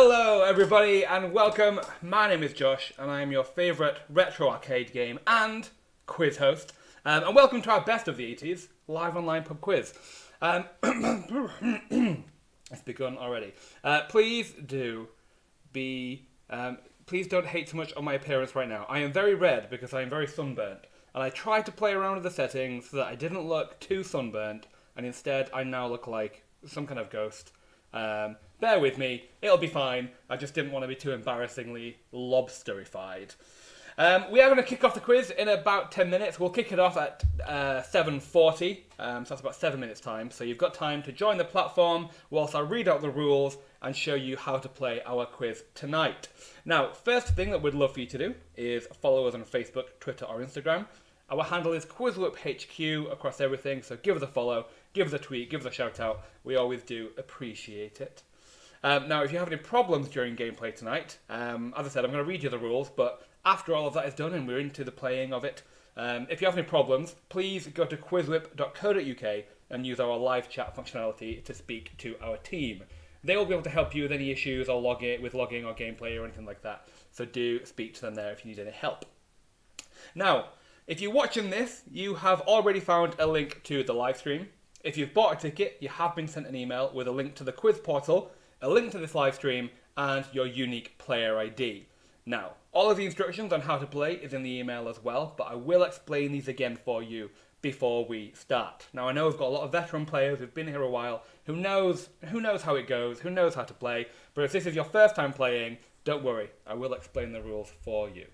Hello everybody and welcome. My name is Josh and I am your favourite retro arcade game and quiz host. And welcome to our best of the 80s live online pub quiz. It's begun already. Please don't hate too much on my appearance right now. I am very red because I am very sunburnt. And I tried to play around with the settings so that I didn't look too sunburnt. And instead I now look like some kind of ghost. Bear with me, it'll be fine. I just didn't want to be too embarrassingly lobsterified. We are going to kick off the quiz in about 10 minutes. We'll kick it off at 7:40, so that's about 7 minutes time. So you've got time to join the platform whilst I read out the rules and show you how to play our quiz tonight. Now, first thing that we'd love for you to do is follow us on Facebook, Twitter or Instagram. Our handle is QuizWhip HQ across everything, so give us a follow, give us a tweet, give us a shout out. We always do appreciate it. Now, if you have any problems during gameplay tonight, as I said, I'm going to read you the rules, but after all of that is done and we're into the playing of it, if you have any problems, please go to quizwhip.co.uk and use our live chat functionality to speak to our team. They will be able to help you with any issues or logging or gameplay or anything like that, so do speak to them there if you need any help. Now, if you're watching this, you have already found a link to the live stream. If you've bought a ticket, you have been sent an email with a link to the quiz portal, a link to this live stream, and your unique player ID. Now, all of the instructions on how to play is in the email as well, but I will explain these again for you before we start. Now, I know we've got a lot of veteran players who've been here a while, who knows how it goes, who knows how to play, but if this is your first time playing, don't worry, I will explain the rules for you.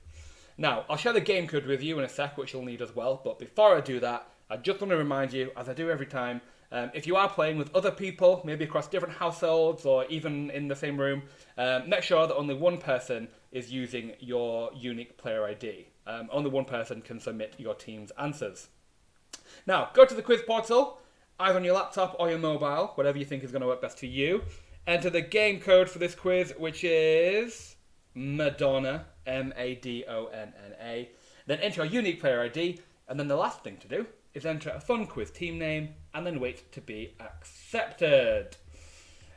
Now, I'll share the game code with you in a sec, which you'll need as well, but before I do that, I just want to remind you, as I do every time, if you are playing with other people, maybe across different households or even in the same room, make sure that only one person is using your unique player ID. Only one person can submit your team's answers. Now, go to the quiz portal, either on your laptop or your mobile, whatever you think is going to work best for you. Enter the game code for this quiz, which is Madonna, M-A-D-O-N-N-A. Then enter your unique player ID, and then the last thing to do is enter a fun quiz team name and then wait to be accepted.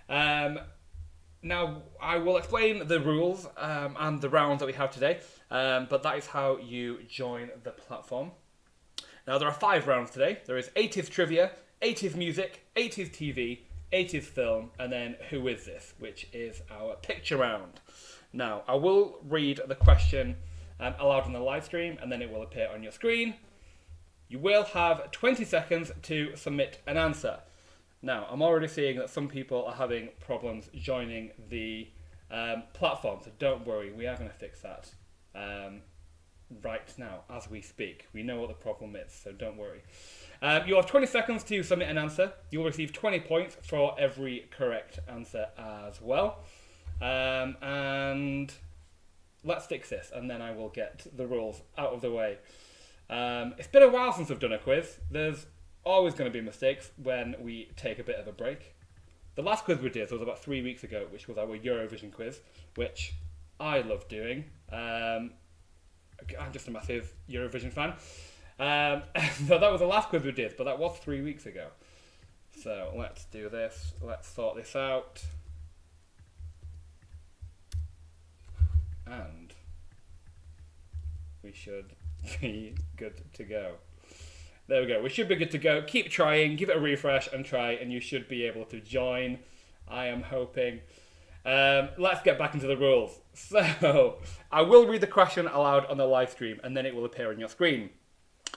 Now, I will explain the rules and the rounds that we have today, but that is how you join the platform. Now, there are 5 rounds today. There is 80s trivia, 80s music, 80s TV, 80s film, and then Who Is This, which is our picture round. Now, I will read the question aloud on the live stream, and then it will appear on your screen. You will have 20 seconds to submit an answer. Now, I'm already seeing that some people are having problems joining the platform, so don't worry, we are going to fix that right now as we speak. We know what the problem is, so don't worry. You'll have 20 seconds to submit an answer. You'll receive 20 points for every correct answer as well. And let's fix this, and then I will get the rules out of the way. It's been a while since I've done a quiz. There's always going to be mistakes when we take a bit of a break. The last quiz we did was about 3 weeks ago, which was our Eurovision quiz, which I love doing. I'm just a massive Eurovision fan. So that was the last quiz we did, but that was 3 weeks ago. So let's do this. Let's sort this out. And we should be good to go. There we go. We should be good to go. Keep trying. Give it a refresh and try, and you should be able to join. I am hoping. Let's get back into the rules. So, I will read the question aloud on the live stream, and then it will appear on your screen.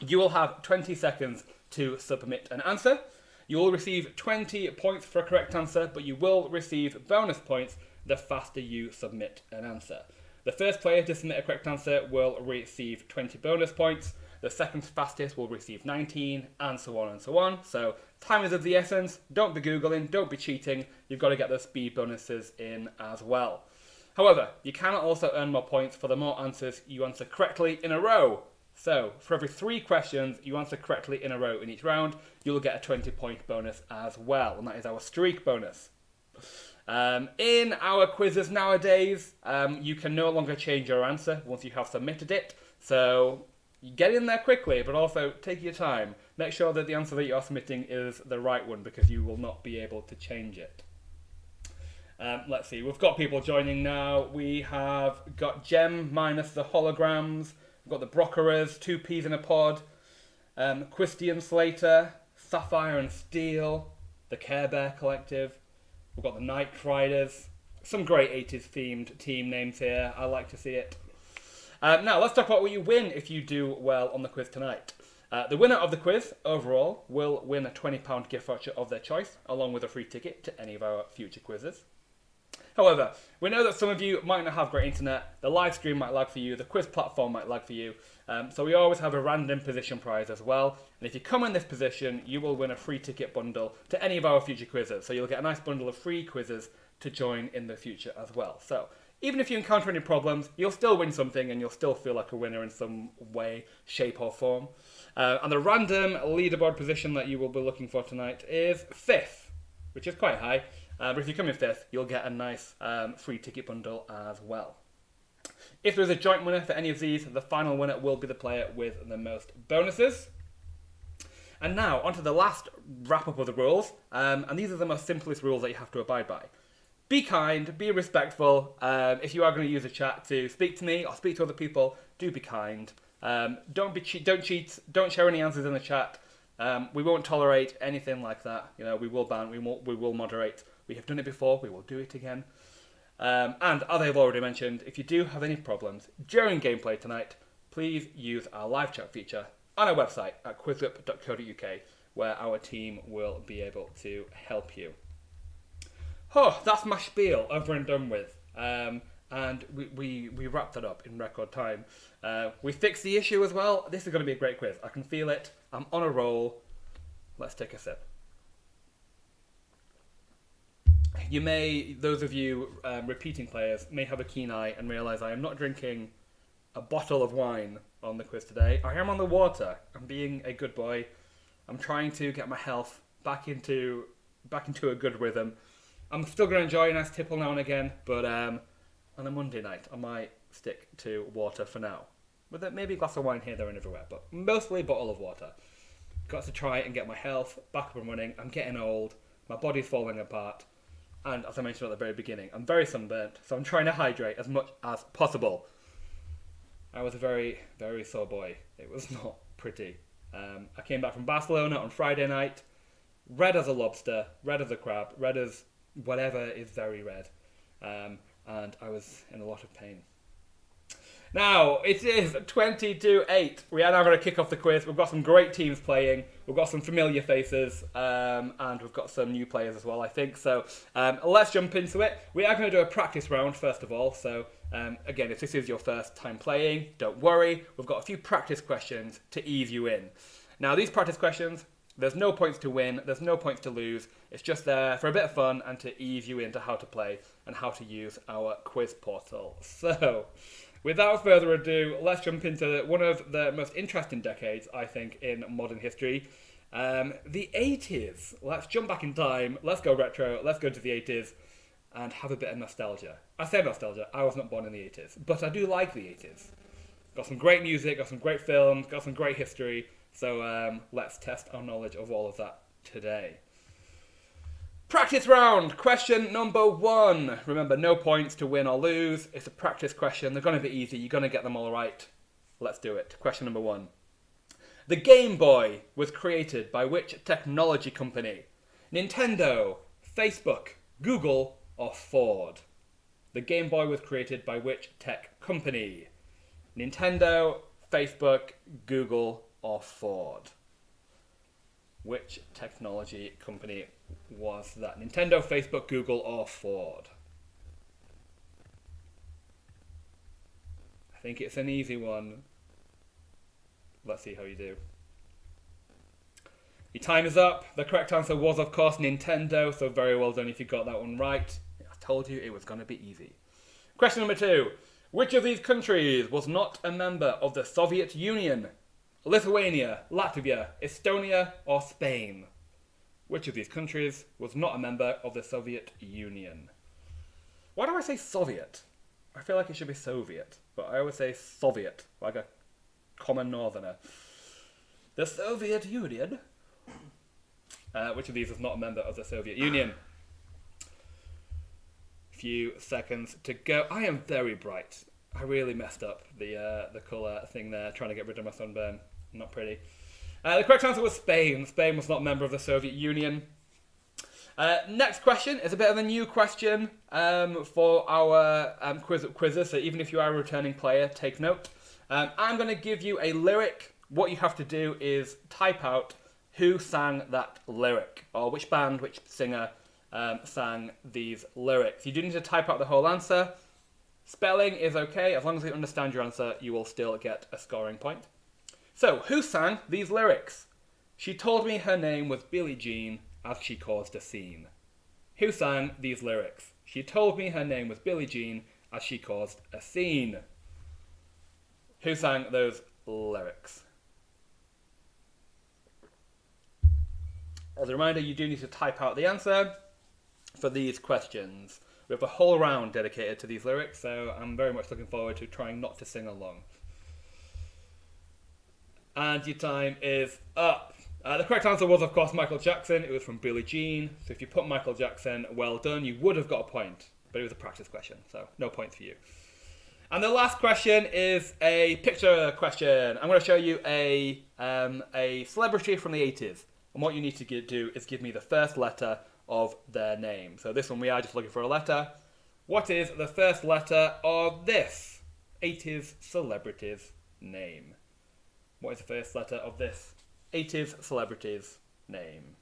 You will have 20 seconds to submit an answer. You will receive 20 points for a correct answer, but you will receive bonus points the faster you submit an answer. The first player to submit a correct answer will receive 20 bonus points. The second fastest will receive 19, and so on and so on. So, time is of the essence. Don't be Googling, don't be cheating. You've got to get those speed bonuses in as well. However, you can also earn more points for the more answers you answer correctly in a row. So, for every 3 questions you answer correctly in a row in each round, you'll get a 20-point bonus as well, and that is our streak bonus. In our quizzes nowadays, you can no longer change your answer once you have submitted it. So you get in there quickly, but also take your time. Make sure that the answer that you are submitting is the right one, because you will not be able to change it. Let's see, we've got people joining now. We have got Gem minus the holograms. We've got the Brockerers, 2 peas in a pod. Christian Slater, Sapphire and Steel, the Care Bear Collective. We've got the Night Riders. Some great 80s themed team names here. I like to see it. Now, let's talk about what you win if you do well on the quiz tonight. The winner of the quiz, overall, will win a £20 gift voucher of their choice, along with a free ticket to any of our future quizzes. However, we know that some of you might not have great internet, the live stream might lag for you, the quiz platform might lag for you, so we always have a random position prize as well, and if you come in this position, you will win a free ticket bundle to any of our future quizzes, so you'll get a nice bundle of free quizzes to join in the future as well. So, even if you encounter any problems, you'll still win something and you'll still feel like a winner in some way, shape or form. And the random leaderboard position that you will be looking for tonight is 5th, which is quite high. But if you come in 5th, you'll get a nice free ticket bundle as well. If there's a joint winner for any of these, the final winner will be the player with the most bonuses. And now, onto the last wrap-up of the rules. And these are the most simplest rules that you have to abide by. Be kind, be respectful. If you are going to use a chat to speak to me or speak to other people, do be kind. Don't cheat, don't share any answers in the chat. We won't tolerate anything like that. You know, we will ban, we will moderate. We have done it before, we will do it again. And as I've already mentioned, if you do have any problems during gameplay tonight, please use our live chat feature on our website at QuizWhip.co.uk, where our team will be able to help you. Oh, that's my spiel over and done with. And we wrapped that up in record time. We fixed the issue as well. This is going to be a great quiz. I can feel it. I'm on a roll. Let's take a sip. You may, those of you repeating players, may have a keen eye and realise I am not drinking a bottle of wine on the quiz today. I am on the water. I'm being a good boy. I'm trying to get my health back into a good rhythm. I'm still going to enjoy a nice tipple now and again, but on a Monday night, I might stick to water for now. With maybe a glass of wine here, there and everywhere, but mostly a bottle of water. Got to try and get my health back up and running. I'm getting old. My body's falling apart. And as I mentioned at the very beginning, I'm very sunburnt, so I'm trying to hydrate as much as possible. I was a very, very sore boy. It was not pretty. I came back from Barcelona on Friday night, red as a lobster, red as a crab, red as whatever is very red. And I was in a lot of pain. Now, it is 20-8. We are now going to kick off the quiz. We've got some great teams playing. We've got some familiar faces. And we've got some new players as well, I think. So, let's jump into it. We are going to do a practice round, first of all. So, again, if this is your first time playing, don't worry. We've got a few practice questions to ease you in. Now, these practice questions, there's no points to win. There's no points to lose. It's just there for a bit of fun and to ease you into how to play and how to use our quiz portal. So, without further ado, let's jump into one of the most interesting decades, I think, in modern history. The 80s. Let's jump back in time. Let's go retro. Let's go to the 80s and have a bit of nostalgia. I say nostalgia. I was not born in the 80s, but I do like the 80s. Got some great music, got some great films, got some great history. So let's test our knowledge of all of that today. Practice round, question number 1. Remember, no points to win or lose. It's a practice question. They're going to be easy. You're going to get them all right. Let's do it. Question number 1. The Game Boy was created by which technology company? Nintendo, Facebook, Google, or Ford? The Game Boy was created by which tech company? Nintendo, Facebook, Google, or Ford? Which technology company was that? Nintendo, Facebook, Google, or Ford? I think it's an easy one. Let's see how you do. Your time is up. The correct answer was, of course, Nintendo, so very well done if you got that one right. I told you it was going to be easy. Question number 2. Which of these countries was not a member of the Soviet Union? Lithuania, Latvia, Estonia, or Spain? Which of these countries was not a member of the Soviet Union? Why do I say Soviet? I feel like it should be Soviet, but I always say Soviet, like a common northerner. The Soviet Union. Which of these was not a member of the Soviet Union? few seconds to go. I am very bright. I really messed up the colour thing there, trying to get rid of my sunburn. Not pretty. The correct answer was Spain. Spain was not a member of the Soviet Union. Next question is a bit of a new question for our quizzes, so even if you are a returning player, take note. I'm going to give you a lyric. What you have to do is type out who sang that lyric, or which band, which singer sang these lyrics. You do need to type out the whole answer. Spelling is okay. As long as you understand your answer, you will still get a scoring point. So, who sang these lyrics? She told me her name was Billie Jean as she caused a scene. Who sang these lyrics? She told me her name was Billie Jean as she caused a scene. Who sang those lyrics? As a reminder, you do need to type out the answer for these questions. We have a whole round dedicated to these lyrics, so I'm very much looking forward to trying not to sing along. And your time is up. The correct answer was, of course, Michael Jackson. It was from Billie Jean. So if you put Michael Jackson, well done. You would have got a point, but it was a practice question, so no points for you. And the last question is a picture question. I'm going to show you a celebrity from the 80s. And what you need to do is give me the first letter of their name. So this one, we are just looking for a letter. What is the first letter of this 80s celebrity's name? What is the first letter of this 80s celebrity's name?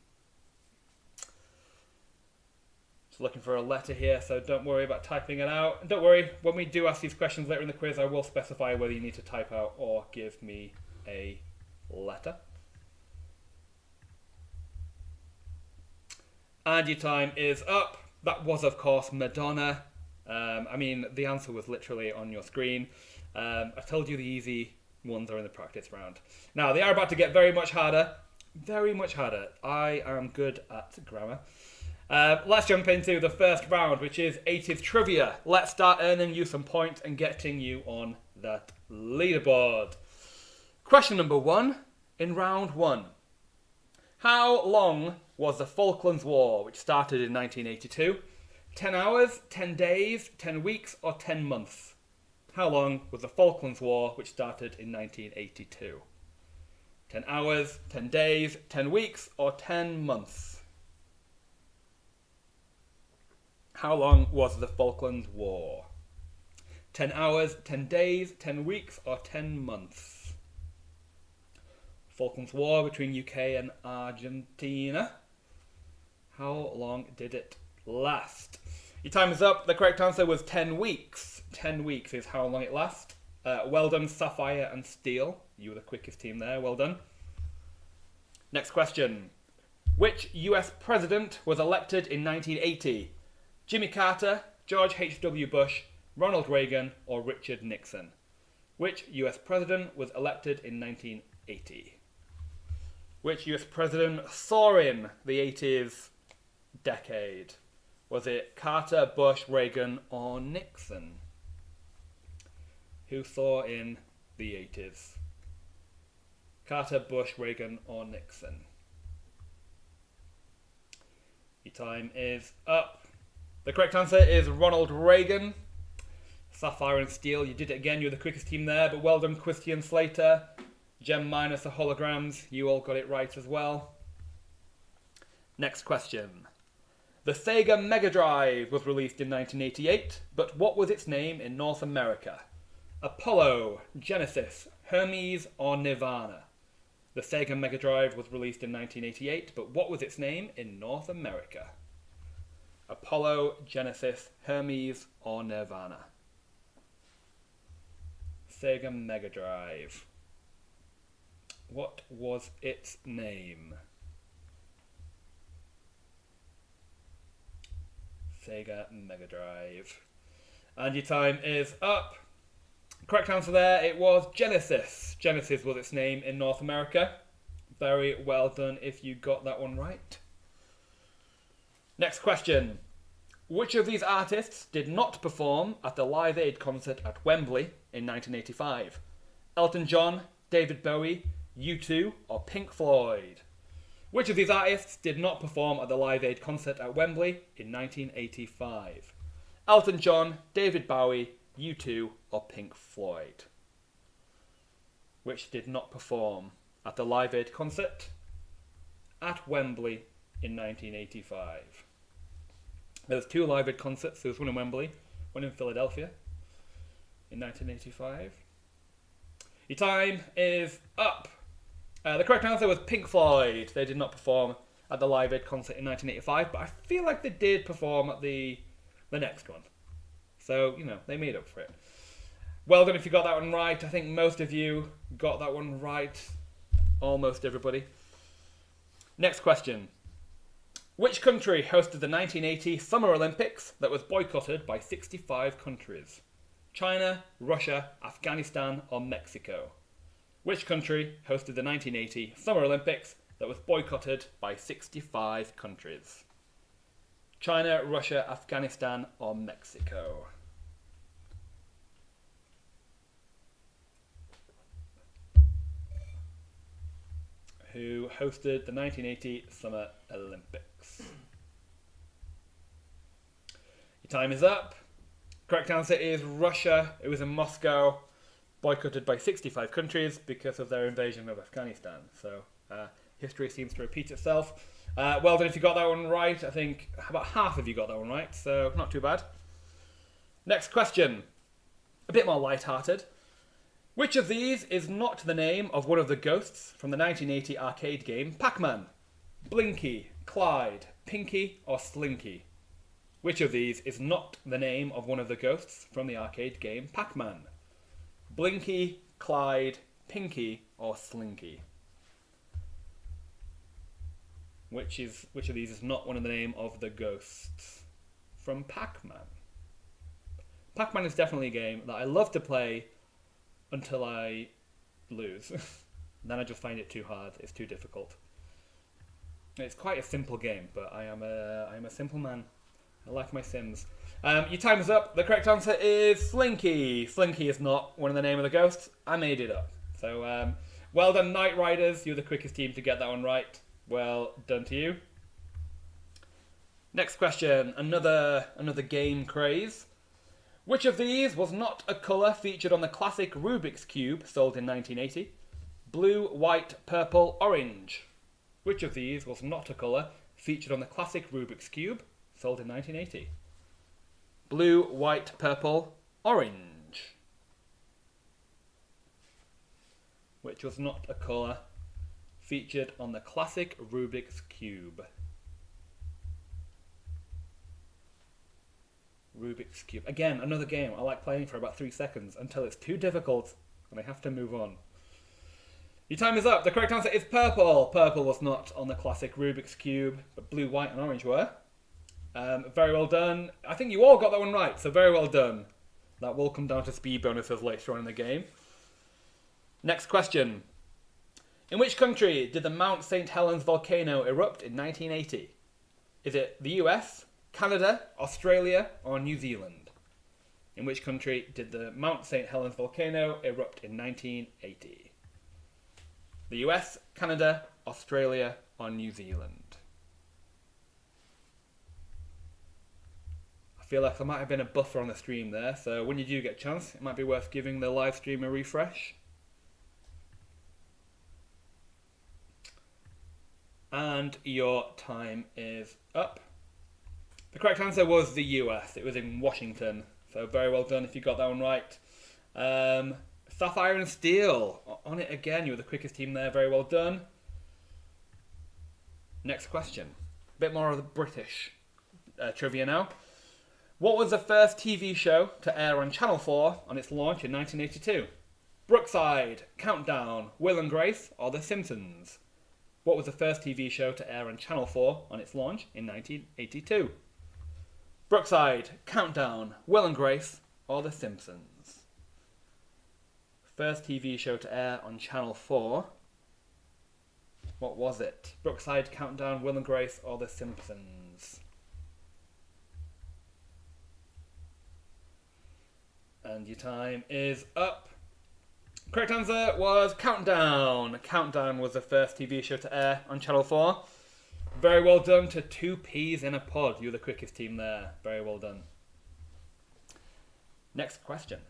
Just looking for a letter here, so don't worry about typing it out. And don't worry, when we do ask these questions later in the quiz, I will specify whether you need to type out or give me a letter. And your time is up. That was, of course, Madonna. I mean, the answer was literally on your screen. I told you the easy ones are in the practice round. Now, they are about to get very much harder. Very much harder. I am good at grammar. Let's jump into the first round, which is 80s trivia. Let's start earning you some points and getting you on that leaderboard. Question number 1 in round 1. How long was the Falklands War, which started in 1982? 10 hours, 10 days, 10 weeks, or 10 months? How long was the Falklands War, which started in 1982? 10 hours, 10 days, 10 weeks, or 10 months? How long was the Falklands War? 10 hours, 10 days, 10 weeks, or 10 months? Falklands War between UK and Argentina. How long did it last? Your time is up. The correct answer was 10 weeks. 10 weeks is how long it lasts. Well done, Sapphire and Steel. You were the quickest team there. Well done. Next question. Which US president was elected in 1980? Jimmy Carter, George H.W. Bush, Ronald Reagan, or Richard Nixon? Which US president was elected in 1980? Which US president saw in the 80s decade? Was it Carter, Bush, Reagan, or Nixon? Who saw in the 80s? Carter, Bush, Reagan, or Nixon? Your time is up. The correct answer is Ronald Reagan. Sapphire and Steel, you did it again. You're the quickest team there, but well done, Christian Slater. Gem minus the holograms. You all got it right as well. Next question. The Sega Mega Drive was released in 1988, but what was its name in North America? Apollo, Genesis, Hermes, or Nirvana? The Sega Mega Drive was released in 1988, but what was its name in North America? Apollo, Genesis, Hermes, or Nirvana? Sega Mega Drive. What was its name? Sega Mega Drive. And your time is up. Correct answer there, it was Genesis. Genesis was its name in North America. Very well done if you got that one right. Next question. Which of these artists did not perform at the Live Aid concert at Wembley in 1985? Elton John, David Bowie, U2, or Pink Floyd? Which of these artists did not perform at the Live Aid concert at Wembley in 1985? Elton John, David Bowie, U2, or Pink Floyd? Which did not perform at the Live Aid concert at Wembley in 1985. There was 2 Live Aid concerts. There was one in Wembley, one in Philadelphia in 1985. Your time is up. The correct answer was Pink Floyd. They did not perform at the Live Aid concert in 1985, but I feel like they did perform at the next one. So, they made up for it. Well done if you got that one right. I think most of you got that one right. Almost everybody. Next question. Which country hosted the 1980 Summer Olympics that was boycotted by 65 countries? China, Russia, Afghanistan, or Mexico? Which country hosted the 1980 Summer Olympics that was boycotted by 65 countries? China, Russia, Afghanistan, or Mexico? Who hosted the 1980 Summer Olympics? Your time is up. Correct answer is Russia. It was in Moscow, boycotted by 65 countries because of their invasion of Afghanistan. So history seems to repeat itself. Well done if you got that one right. I think about half of you got that one right, so not too bad. Next question. A bit more light-hearted. Which of these is not the name of one of the ghosts from the 1980 arcade game Pac-Man? Blinky, Clyde, Pinky, or Slinky? Which of these is not the name of one of the ghosts from the arcade game Pac-Man? Blinky, Clyde, Pinky, or Slinky? Which of these is not one of the name of the ghosts from Pac-Man? Pac-Man is definitely a game that I love to play until I lose. Then I just find it too hard. It's too difficult. It's quite a simple game, but I am a simple man. I like my Sims. Your time is up. The correct answer is Slinky. Slinky is not one of the name of the ghosts. I made it up. So well done, Knight Riders. You're the quickest team to get that one right. Well done to you. Next question. Another game craze. Which of these was not a colour featured on the classic Rubik's Cube sold in 1980? Blue, white, purple, orange. Which of these was not a colour featured on the classic Rubik's Cube sold in 1980? Blue, white, purple, orange. Which was not a colour featured on the classic Rubik's Cube? Rubik's Cube. Again, another game I like playing for about 3 seconds until it's too difficult and I have to move on. Your time is up. The correct answer is purple. Purple was not on the classic Rubik's Cube, but blue, white, and orange were. Very well done. I think you all got that one right, so very well done. That will come down to speed bonuses later on in the game. Next question. In which country did the Mount St. Helens volcano erupt in 1980? Is it the US, Canada, Australia, or New Zealand? In which country did the Mount St. Helens volcano erupt in 1980? The US, Canada, Australia, or New Zealand? I feel like there might have been a buffer on the stream there, so when you do get a chance, it might be worth giving the live stream a refresh. And your time is up. The correct answer was the US. It was in Washington. So very well done if you got that one right. Sapphire and Steel. On it again. You were the quickest team there. Very well done. Next question. A bit more of the British trivia now. What was the first TV show to air on Channel 4 on its launch in 1982? Brookside, Countdown, Will and Grace, or The Simpsons? What was the first TV show to air on Channel 4 on its launch in 1982? Brookside, Countdown, Will and Grace, or The Simpsons? First TV show to air on Channel 4. What was it? Brookside, Countdown, Will and Grace, or The Simpsons? And your time is up. Correct answer was Countdown. Countdown was the first TV show to air on Channel 4. Very well done to 2 peas in a pod. You were the quickest team there. Very well done. Next question.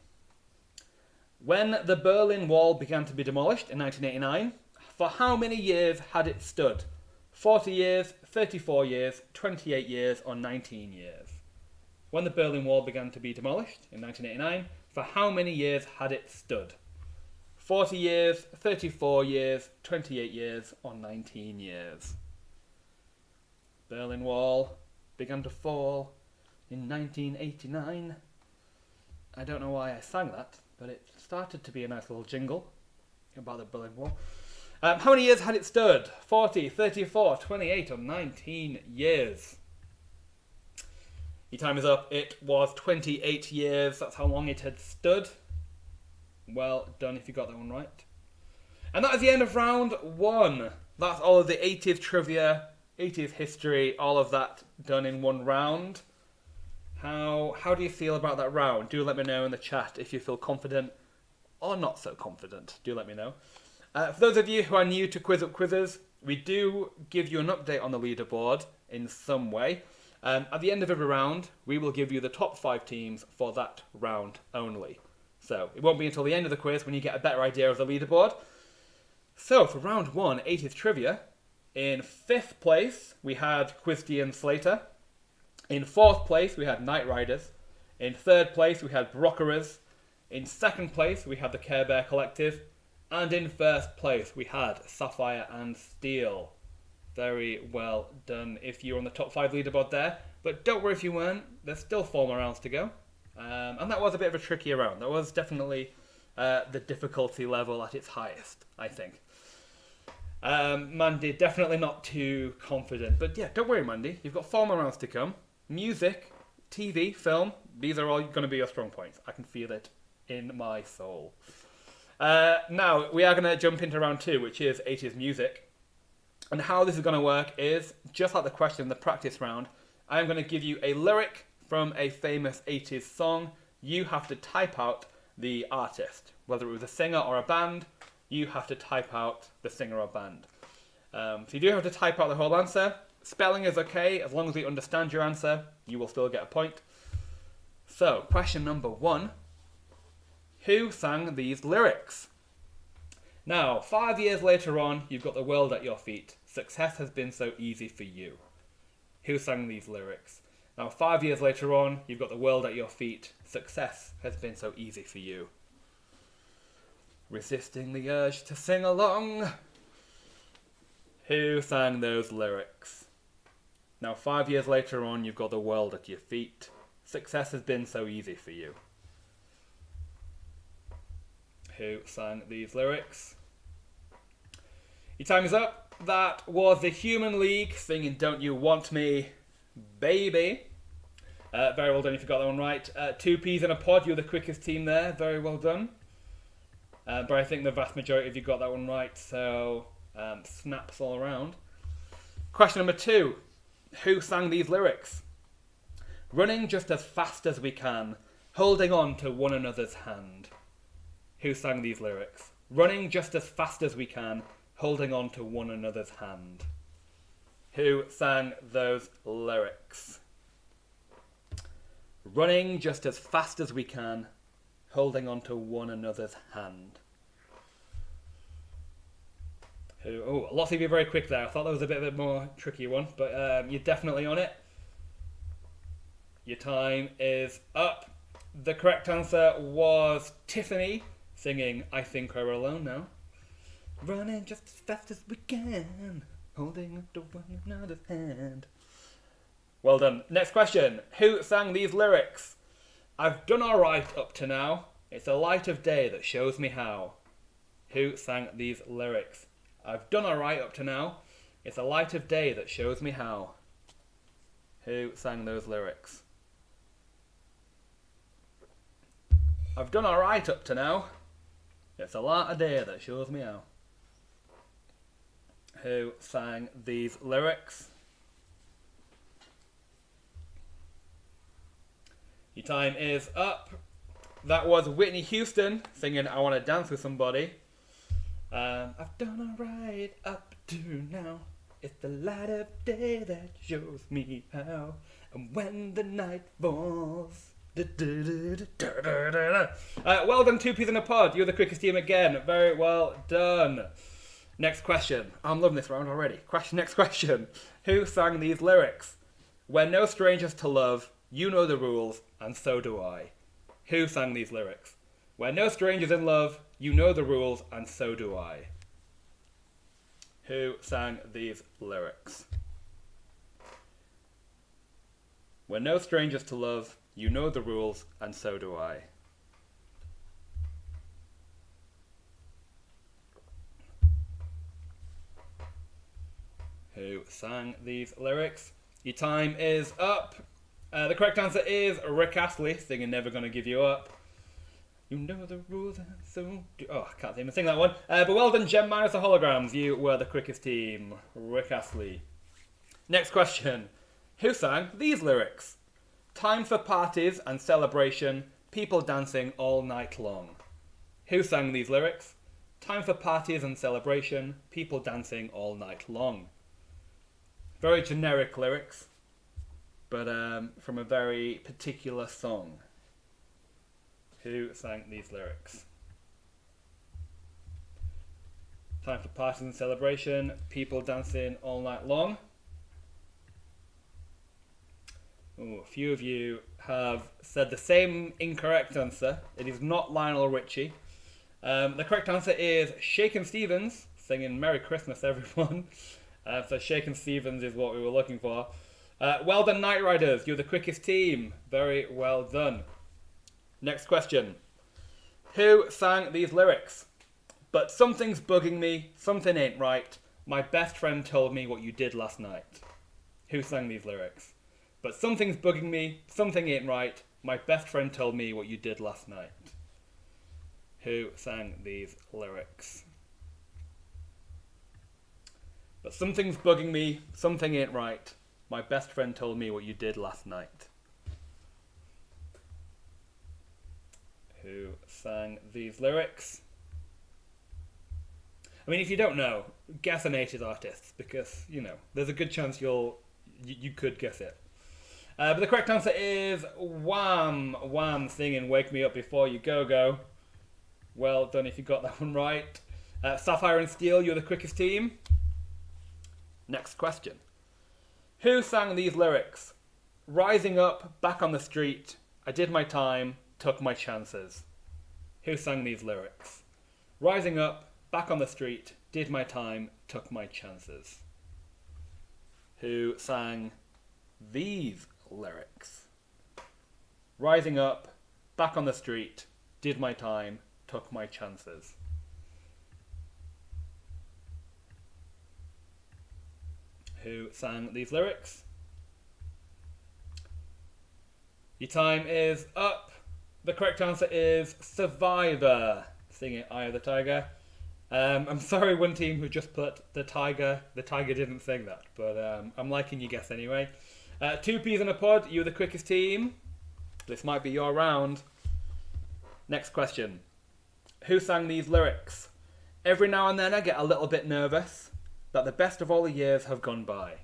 When the Berlin Wall began to be demolished in 1989, for how many years had it stood? 40 years, 34 years, 28 years, or 19 years? When the Berlin Wall began to be demolished in 1989, for how many years had it stood? 40 years, 34 years, 28 years, or 19 years? Berlin Wall began to fall in 1989. I don't know why I sang that, but it started to be a nice little jingle about the Berlin Wall. How many years had it stood? 40, 34, 28, or 19 years? Your time is up. It was 28 years. That's how long it had stood. Well done if you got that one right. And that is the end of round 1. That's all of the 80s trivia, 80s history, all of that done in one round. How do you feel about that round? Do let me know in the chat if you feel confident or not so confident. Do let me know. For those of you who are new to QuizWhip quizzes, we do give you an update on the leaderboard in some way. At the end of every round, we will give you the top 5 teams for that round only. So it won't be until the end of the quiz when you get a better idea of the leaderboard. So for round 1, 80s trivia, in 5th place we had QuizD and Slater. In 4th place we had Knight Riders. In 3rd place we had Brockerers. In 2nd place we had the Care Bear Collective. And in 1st place we had Sapphire and Steel. Very well done if you're on the top 5 leaderboard there. But don't worry if you weren't, there's still 4 more rounds to go. And that was a bit of a trickier round. That was definitely the difficulty level at its highest, I think. Mandy, definitely not too confident. But yeah, don't worry, Mandy. You've got 4 more rounds to come. Music, TV, film, these are all going to be your strong points. I can feel it in my soul. Now, we are going to jump into round 2, which is 80s music. And how this is going to work is, just like the question in the practice round, I'm going to give you a lyric from a famous 80s song. You have to type out the artist. Whether it was a singer or a band, you have to type out the singer or band. So you do have to type out the whole answer. Spelling is okay, as long as we understand your answer, you will still get a point. So, question number 1. Who sang these lyrics? Now, 5 years later on, you've got the world at your feet. Success has been so easy for you. Who sang these lyrics? Now, 5 years later on, you've got the world at your feet. Success has been so easy for you. Resisting the urge to sing along. Who sang those lyrics? Now, 5 years later on, you've got the world at your feet. Success has been so easy for you. Who sang these lyrics? Your time is up. That was the Human League singing Don't You Want Me, Baby. Very well done if you got that one right. 2 peas in a pod, you're the quickest team there. Very well done. But I think the vast majority of you got that one right, so snaps all around. Question number 2. Who sang these lyrics? Running just as fast as we can, holding on to one another's hand. Who sang these lyrics? Running just as fast as we can, holding on to one another's hand. Who sang those lyrics? Running just as fast as we can, holding on to one another's hand. Who? Oh, lots of you very quick there. I thought that was a bit more tricky one, but you're definitely on it. Your time is up. The correct answer was Tiffany singing I Think We're Alone Now. Running just as fast as we can, holding up to one another's hand. Well done. Next question. Who sang these lyrics? I've done alright up to now. It's the light of day that shows me how. Who sang these lyrics? I've done alright up to now. It's the light of day that shows me how. Who sang those lyrics? I've done alright up to now. It's a light of day that shows me how. Who sang these lyrics? Your time is up. That was Whitney Houston singing I Want to Dance With Somebody. I've done alright up to now. It's the light of day that shows me how. And when the night falls, Well done, two peas in a pod. You're the quickest team again. Very well done. Next question. I'm loving this round already. Next question. Who sang these lyrics? We're no strangers to love. You know the rules, and so do I. Who sang these lyrics? We're no strangers in love. You know the rules, and so do I. Who sang these lyrics? We're no strangers to love. You know the rules, and so do I. Who sang these lyrics? Your time is up. The correct answer is Rick Astley, singing Never Gonna Give You Up. You know the rules, and so do... Oh, I can't even sing that one. But well done, Gem minus the holograms. You were the quickest team. Rick Astley. Next question. Who sang these lyrics? Time for parties and celebration, people dancing all night long. Who sang these lyrics? Time for parties and celebration, people dancing all night long. Very generic lyrics, but from a very particular song. Who sang these lyrics? Time for parties and celebration, people dancing all night long. Ooh, a few of you have said the same incorrect answer. It is not Lionel Richie. The correct answer is Shakin' Stevens, singing Merry Christmas, everyone. So Shakin' Stevens is what we were looking for. Well done, Night Riders. You're the quickest team. Very well done. Next question. Who sang these lyrics? But something's bugging me. Something ain't right. My best friend told me what you did last night. Who sang these lyrics? But something's bugging me. Something ain't right. My best friend told me what you did last night. Who sang these lyrics? But something's bugging me, something ain't right. My best friend told me what you did last night. Who sang these lyrics? I mean, if you don't know, guess an 80s artist, because, you know, there's a good chance you could guess it. But the correct answer is Wham! Wham! Singing Wake Me Up Before You Go Go. Well done if you got that one right. Sapphire and Steel, you're the quickest team. Next question. Who sang these lyrics? Rising up, back on the street, I did my time, took my chances. Who sang these lyrics? Rising up, back on the street, did my time, took my chances. Who sang these lyrics? Rising up, back on the street, did my time, took my chances. Who sang these lyrics? Your time is up. The correct answer is Survivor, singing Eye of the Tiger. I'm sorry, one team who just put the Tiger. The Tiger didn't sing that, but I'm liking your guess anyway. Two peas in a pod, you're the quickest team. This might be your round. Next question. Who sang these lyrics? Every now and then I get a little bit nervous that the best of all the years have gone by.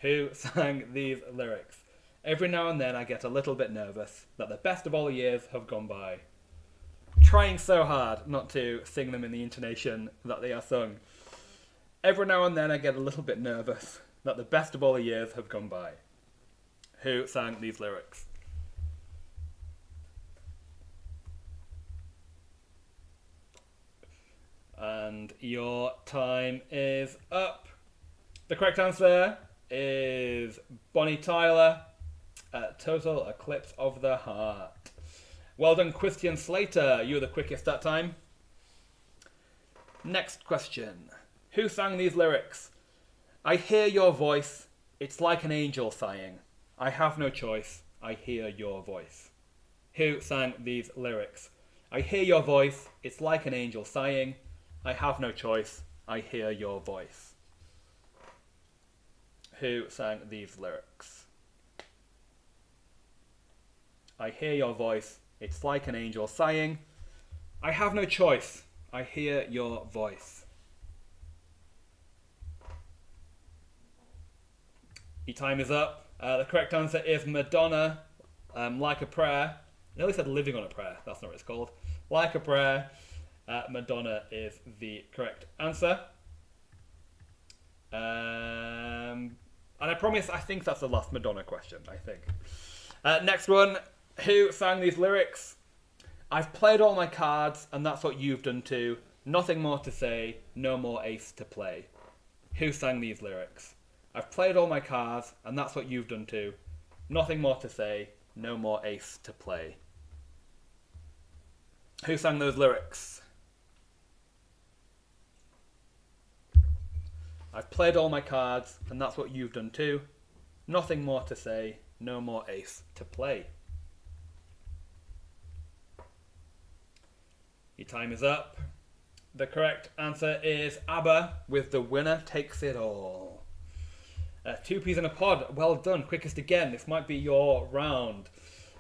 Who sang these lyrics? Every now and then I get a little bit nervous that the best of all the years have gone by. Trying so hard not to sing them in the intonation that they are sung. Every now and then I get a little bit nervous that the best of all the years have gone by. Who sang these lyrics? And your time is up. The correct answer is Bonnie Tyler, Total Eclipse of the Heart. Well done, Christian Slater. You were the quickest that time. Next question. Who sang these lyrics? I hear your voice. It's like an angel sighing. I have no choice. I hear your voice. Who sang these lyrics? I hear your voice. It's like an angel sighing. I have no choice. I hear your voice. Who sang these lyrics? I hear your voice. It's like an angel sighing. I have no choice. I hear your voice. Your time is up. The correct answer is Madonna. Like a Prayer. I nearly said Living on a Prayer. That's not what it's called. Like a Prayer. Madonna is the correct answer. And I promise, I think that's the last Madonna question, I think. Next one. Who sang these lyrics? I've played all my cards, and that's what you've done too. Nothing more to say, no more ace to play. Who sang these lyrics? I've played all my cards, and that's what you've done too. Nothing more to say, no more ace to play. Who sang those lyrics? I've played all my cards, and that's what you've done too. Nothing more to say, no more ace to play. Your time is up. The correct answer is ABBA with The Winner Takes It All. 2 peas in a pod. Well done. Quickest again. This might be your round.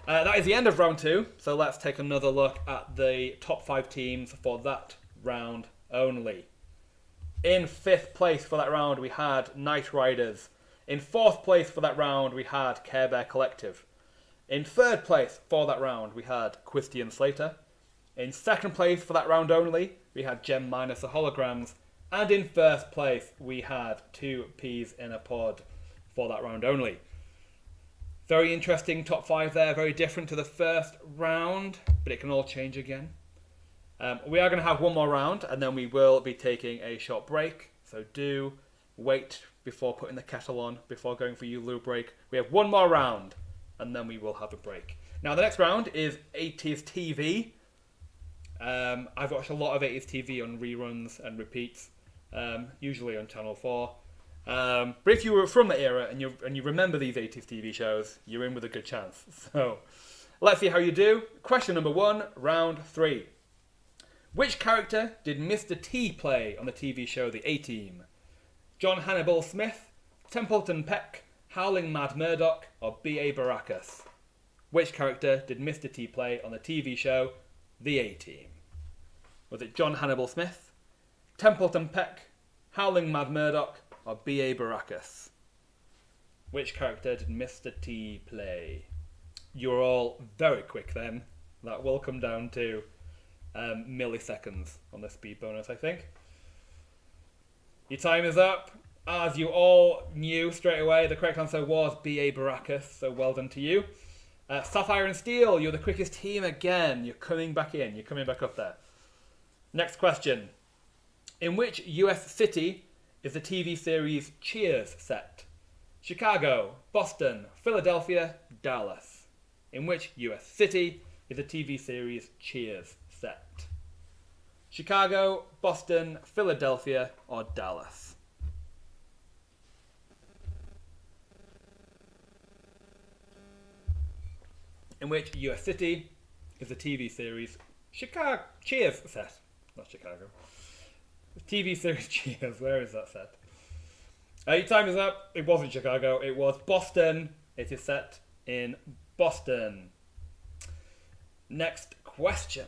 That is the end of round 2. So let's take another look at the top 5 teams for that round only. In 5th place for that round, we had Knight Riders. In 4th place for that round, we had Care Bear Collective. In 3rd place for that round, we had Christian Slater. In 2nd place for that round only, we had Gem Minus the Holograms. And in 1st place, we had 2 peas in a pod for that round only. Very interesting top 5 there, very different to the first round, but it can all change again. We are going to have one more round, and then we will be taking a short break. So do wait before putting the kettle on, before going for your loo break. We have one more round, and then we will have a break. Now, the next round is 80s TV. I've watched a lot of 80s TV on reruns and repeats, usually on Channel 4. But if you were from the era and you remember these 80s TV shows, you're in with a good chance. So let's see how you do. Question number 1, round 3. Which character did Mr. T play on the TV show The A-Team? John Hannibal Smith, Templeton Peck, Howling Mad Murdoch, or B.A. Baracus? Which character did Mr. T play on the TV show The A-Team? Was it John Hannibal Smith, Templeton Peck, Howling Mad Murdoch, or B.A. Baracus? Which character did Mr. T play? You're all very quick then. That will come down to milliseconds on the speed bonus, I think. Your time is up. As you all knew straight away, the correct answer was B.A. Baracus, so well done to you. Sapphire and Steel, you're the quickest team again. You're coming back in. You're coming back up there. Next question. In which US city is the TV series Cheers set? Chicago, Boston, Philadelphia, Dallas. In which US city is the TV series Cheers set? Chicago, Boston, Philadelphia, or Dallas? In which US city is the TV series Cheers set? Not Chicago. The TV series Cheers, where is that set? Your time is up. It wasn't Chicago, it was Boston. It is set in Boston. Next question.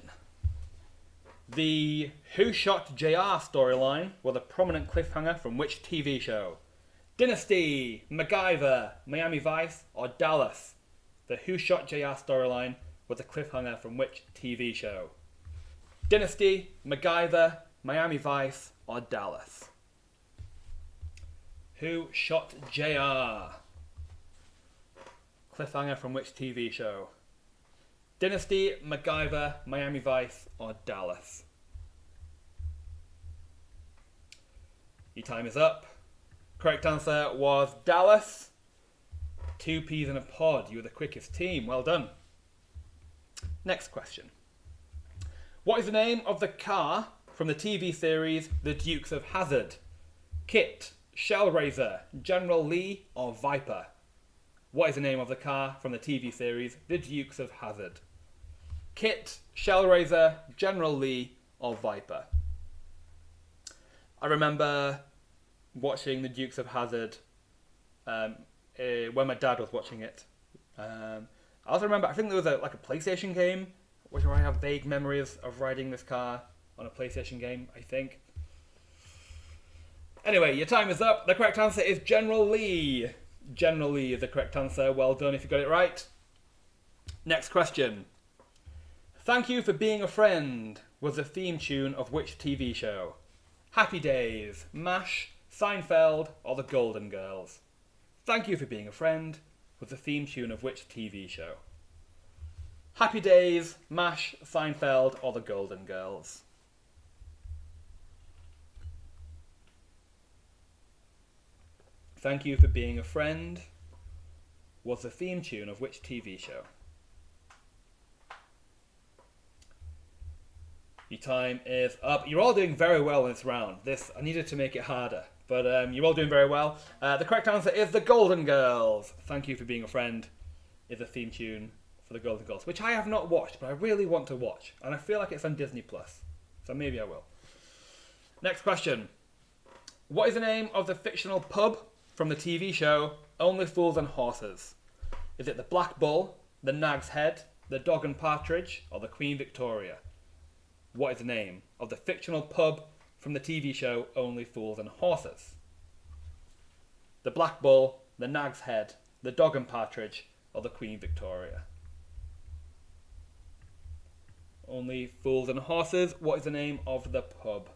The Who Shot JR storyline was a prominent cliffhanger from which TV show? Dynasty, MacGyver, Miami Vice, or Dallas? The Who Shot JR storyline was a cliffhanger from which TV show? Dynasty, MacGyver, Miami Vice, or Dallas? Who Shot JR? Cliffhanger from which TV show? Dynasty, MacGyver, Miami Vice, or Dallas? Your time is up. Correct answer was Dallas. 2 peas in a pod. You were the quickest team. Well done. Next question. What is the name of the car from the TV series The Dukes of Hazzard? Kit, Shellraiser, General Lee, or Viper? What is the name of the car from the TV series The Dukes of Hazzard? Kit, Shellraiser, General Lee, or Viper? I remember watching The Dukes of Hazzard when my dad was watching it. I also remember, I think there was a PlayStation game, which I have vague memories of riding this car on a PlayStation game, I think. Anyway, your time is up. The correct answer is General Lee. General Lee is the correct answer. Well done if you got it right. Next question. Thank You for Being a Friend was the theme tune of which TV show? Happy Days, MASH, Seinfeld, or The Golden Girls? Thank You for Being a Friend was the theme tune of which TV show? Happy Days, MASH, Seinfeld, or The Golden Girls? Thank You for Being a Friend was the theme tune of which TV show? Your time is up. You're all doing very well in this round. I needed to make it harder, but you're all doing very well. The correct answer is The Golden Girls. Thank You for Being a Friend is the theme tune for The Golden Girls, which I have not watched, but I really want to watch, and I feel like it's on Disney Plus, so maybe I will. Next question. What is the name of the fictional pub from the TV show Only Fools and Horses? Is it the Black Bull, the Nag's Head, the Dog and Partridge, or the Queen Victoria? What is the name of the fictional pub from the TV show Only Fools and Horses? The Black Bull, the Nag's Head, the Dog and Partridge, or the Queen Victoria? Only Fools and Horses. What is the name of the pub?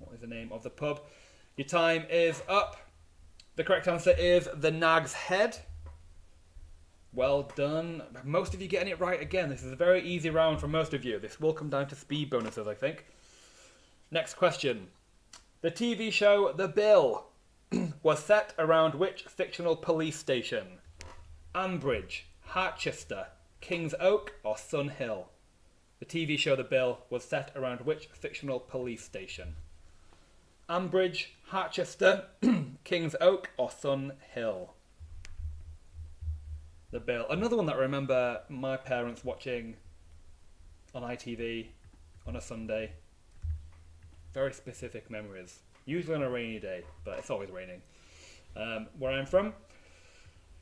What is the name of the pub? Your time is up. The correct answer is the Nag's Head. Well done. Most of you getting it right again. This is a very easy round for most of you. This will come down to speed bonuses, I think. Next question. The TV show The Bill was set around which fictional police station? Ambridge, Harchester, King's Oak, or Sun Hill? The TV show The Bill was set around which fictional police station? Ambridge, Harchester, King's Oak, or Sun Hill? The Bill. Another one that I remember my parents watching on ITV on a Sunday. Very specific memories. Usually on a rainy day, but it's always raining. Where I'm from.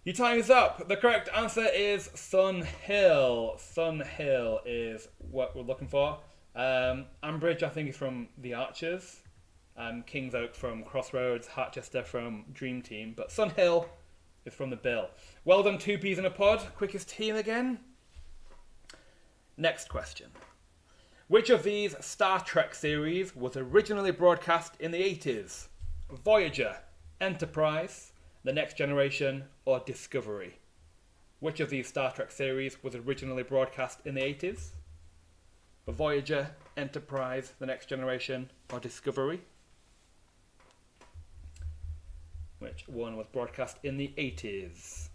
Your time is up. The correct answer is Sun Hill. Sun Hill is what we're looking for. Ambridge, I think, is from The Archers. King's Oak from Crossroads. Harchester from Dream Team. But Sun Hill is from The Bill. Well done, 2 peas in a pod. Quickest team again. Next question. Which of these Star Trek series was originally broadcast in the 80s? Voyager, Enterprise, The Next Generation, or Discovery? Which of these Star Trek series was originally broadcast in the 80s? Voyager, Enterprise, The Next Generation, or Discovery? Which one was broadcast in the 80s?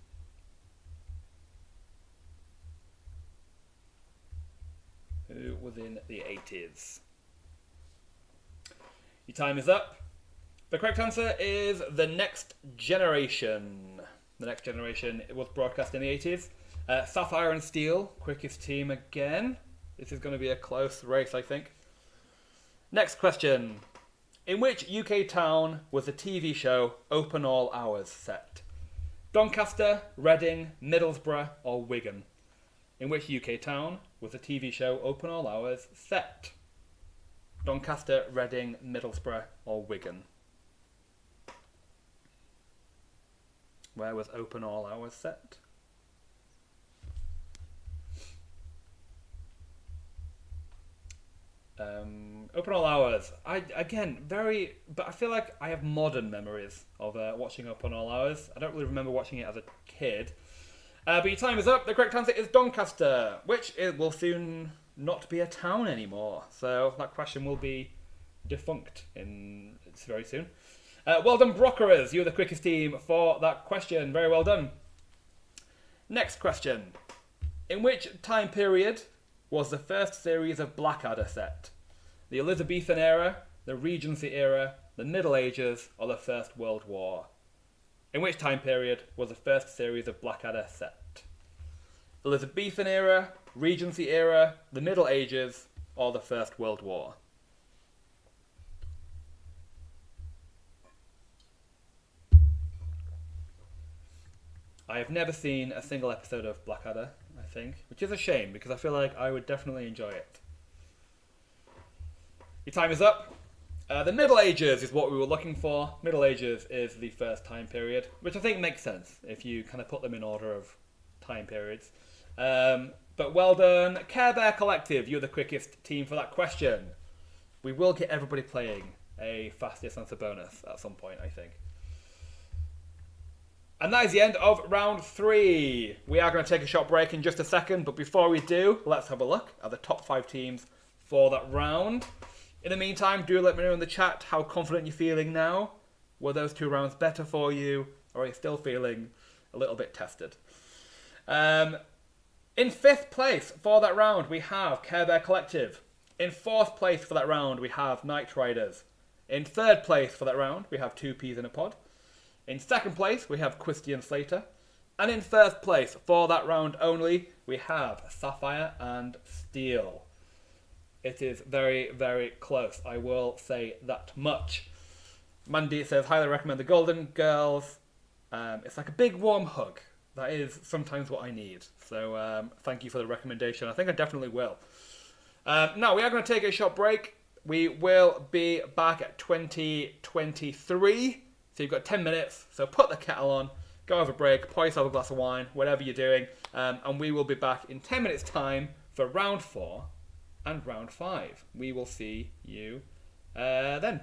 Who was in the 80s? Your time is up. The correct answer is The Next Generation. The Next Generation, it was broadcast in the 80s. Sapphire and Steel, quickest team again. This is going to be a close race, I think. Next question. In which UK town was the TV show Open All Hours set? Doncaster, Reading, Middlesbrough, or Wigan? In which UK town was the TV show Open All Hours set? Doncaster, Reading, Middlesbrough, or Wigan? Where was Open All Hours set? Open All Hours. But I feel like I have modern memories of watching Open All Hours. I don't really remember watching it as a kid. But your time is up. The correct answer is Doncaster, which it will soon not be a town anymore. So that question will be defunct very soon. Well done, Brockerers. You're the quickest team for that question. Very well done. Next question. In which time period was the first series of Blackadder set? The Elizabethan era, the Regency era, the Middle Ages, or the First World War? In which time period was the first series of Blackadder set? Elizabethan era, Regency era, the Middle Ages, or the First World War? I have never seen a single episode of Blackadder, I think, which is a shame because I feel like I would definitely enjoy it. Your time is up. The Middle Ages is what we were looking for. Middle Ages is the first time period, which I think makes sense if you kind of put them in order of time periods. But well done. Care Bear Collective, you're the quickest team for that question. We will get everybody playing a fastest answer bonus at some point, I think. And that is the end of round 3. We are going to take a short break in just a second, but before we do, let's have a look at the top 5 teams for that round. In the meantime, do let me know in the chat how confident you're feeling now. Were those 2 rounds better for you, or are you still feeling a little bit tested? In 5th place for that round, we have Care Bear Collective. In 4th place for that round, we have Night Riders. In 3rd place for that round, we have 2 Peas in a Pod. In 2nd place, we have Christian Slater. And in 1st place for that round only, we have Sapphire and Steel. It is very, very close. I will say that much. Mandy says, highly recommend the Golden Girls. It's like a big warm hug. That is sometimes what I need. So thank you for the recommendation. I think I definitely will. Now, we are going to take a short break. We will be back at 2023. So you've got 10 minutes. So put the kettle on, go have a break, pour yourself a glass of wine, whatever you're doing. And we will be back in 10 minutes' time for round 4 and round 5. We will see you then.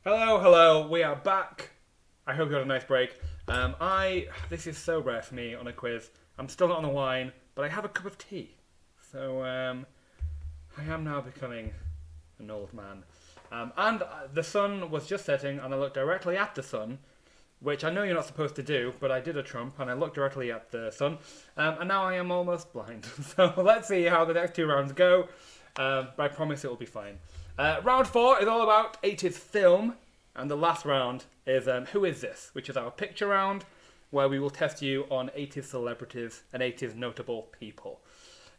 Hello, we are back. I hope you had a nice break. This is so rare for me on a quiz. I'm still not on the wine, but I have a cup of tea. So, I am now becoming an old man. And the sun was just setting, and I looked directly at the sun, which I know you're not supposed to do, but I did a Trump, and I looked directly at the sun, and now I am almost blind. So let's see how the next two rounds go, but I promise it will be fine. Round 4 is all about 80s film, and the last round is Who Is This?, which is our picture round, where we will test you on 80s celebrities and 80s notable people.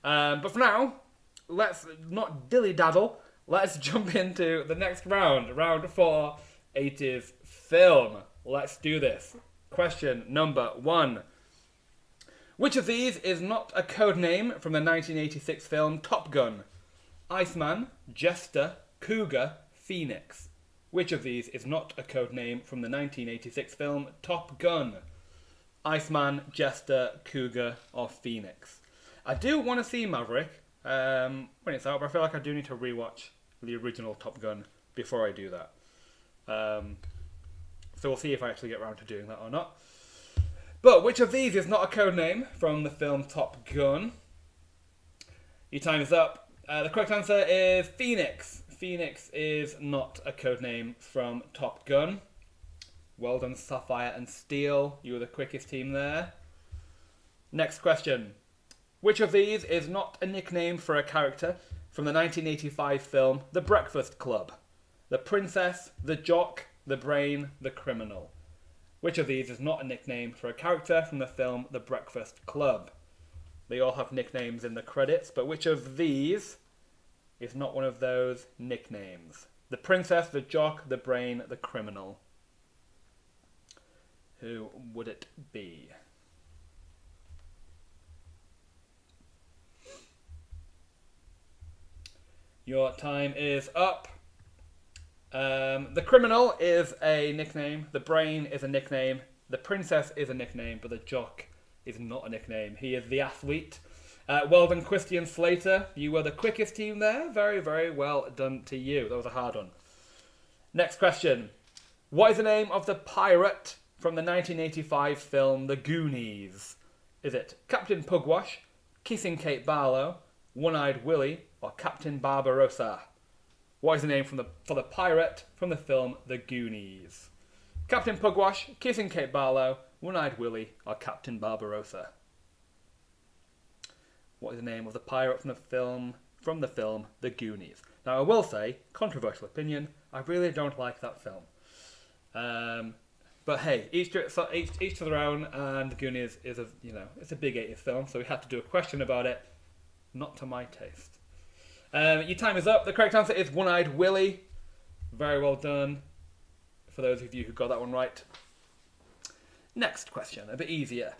But for now, let's not dilly-daddle, let's jump into the next round. Round 4, 80s film. Let's do this. Question number 1. Which of these is not a code name from the 1986 film Top Gun? Iceman, Jester, Cougar, Phoenix. Which of these is not a code name from the 1986 film Top Gun? Iceman, Jester, Cougar, or Phoenix? I do want to see Maverick when it's out, but I feel like I do need to rewatch the original Top Gun before I do that. So we'll see if I actually get around to doing that or not. But which of these is not a code name from the film Top Gun? Your time is up. The correct answer is Phoenix. Phoenix is not a code name from Top Gun. Well done, Sapphire and Steel. You were the quickest team there. Next question. Which of these is not a nickname for a character from the 1985 film The Breakfast Club? The Princess, the Jock, the Brain, the Criminal. Which of these is not a nickname for a character from the film The Breakfast Club? They all have nicknames in the credits, but which of these is not one of those nicknames? The Princess, the Jock, the Brain, the Criminal. Who would it be? Your time is up. The Criminal is a nickname, the Brain is a nickname, the Princess is a nickname, but the Jock is not a nickname. He is the athlete. Well done, Christian Slater. You were the quickest team there. Very, very well done to you. That was a hard one. Next question. What is the name of the pirate from the 1985 film The Goonies? Is it Captain Pugwash, Kissing Kate Barlow, One-Eyed Willie, or Captain Barbarossa? What is the name for the pirate from the film The Goonies? Captain Pugwash, Kissing Kate Barlow, One-Eyed Willie, or Captain Barbarossa? What is the name of the pirate from the film The Goonies? Now I will say, controversial opinion, I really don't like that film. But hey, each to their own, and The Goonies is it's a big 80s film, so we had to do a question about it. Not to my taste. Your time is up. The correct answer is One-Eyed Willie. Very well done for those of you who got that one right. Next question, a bit easier.